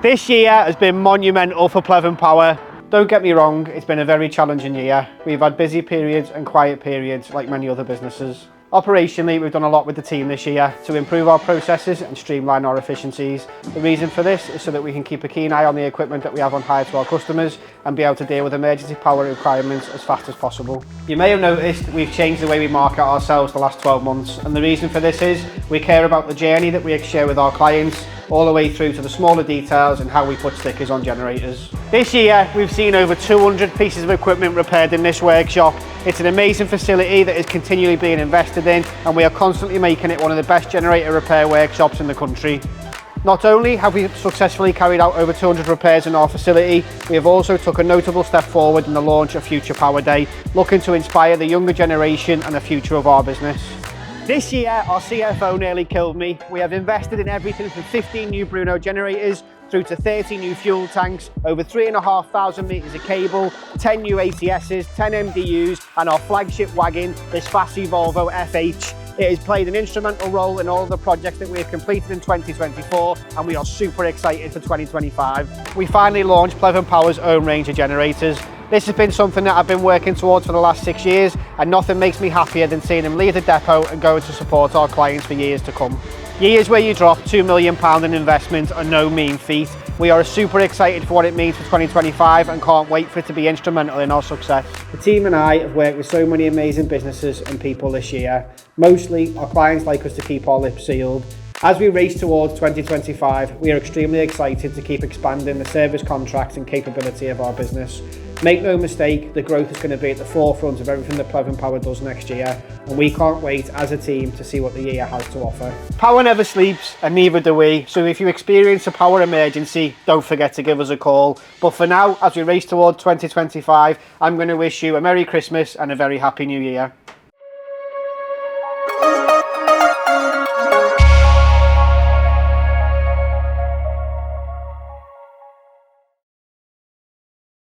This year has been monumental for Pleavin Power. Don't get me wrong, it's been a very challenging year. We've had busy periods and quiet periods like many other businesses. Operationally, we've done a lot with the team this year to improve our processes and streamline our efficiencies. The reason for this is so that we can keep a keen eye on the equipment that we have on hire to our customers and be able to deal with emergency power requirements as fast as possible. You may have noticed we've changed the way we market ourselves the last 12 months, and the reason for this is we care about the journey that we share with our clients, all the way through to the smaller details and how we put stickers on generators. This year, we've seen over 200 pieces of equipment repaired in this workshop. It's an amazing facility that is continually being invested in, and we are constantly making it one of the best generator repair workshops in the country. Not only have we successfully carried out over 200 repairs in our facility, we have also took a notable step forward in the launch of Future Power Day, looking to inspire the younger generation and the future of our business. This year, our CFO nearly killed me. We have invested in everything from 15 new Bruno generators through to 30 new fuel tanks, over 3,500 metres of cable, 10 new ATSs, 10 MDUs, and our flagship wagon, this Fassi Volvo FH. It has played an instrumental role in all of the projects that we have completed in 2024, and we are super excited for 2025. We finally launched Pleavin Power's own range of generators. This has been something that I've been working towards for the last 6 years, and nothing makes me happier than seeing him leave the depot and going to support our clients for years to come. Years where you drop £2 million in investment are no mean feat. We are super excited for what it means for 2025 and can't wait for it to be instrumental in our success. The team and I have worked with so many amazing businesses and people this year. Mostly, our clients like us to keep our lips sealed. As we race towards 2025, we are extremely excited to keep expanding the service contracts and capability of our business. Make no mistake, the growth is going to be at the forefront of everything that Pleavin Power does next year, and we can't wait as a team to see what the year has to offer. Power never sleeps, and neither do we, so if you experience a power emergency, don't forget to give us a call. But for now, as we race towards 2025, I'm going to wish you a Merry Christmas and a very Happy New Year.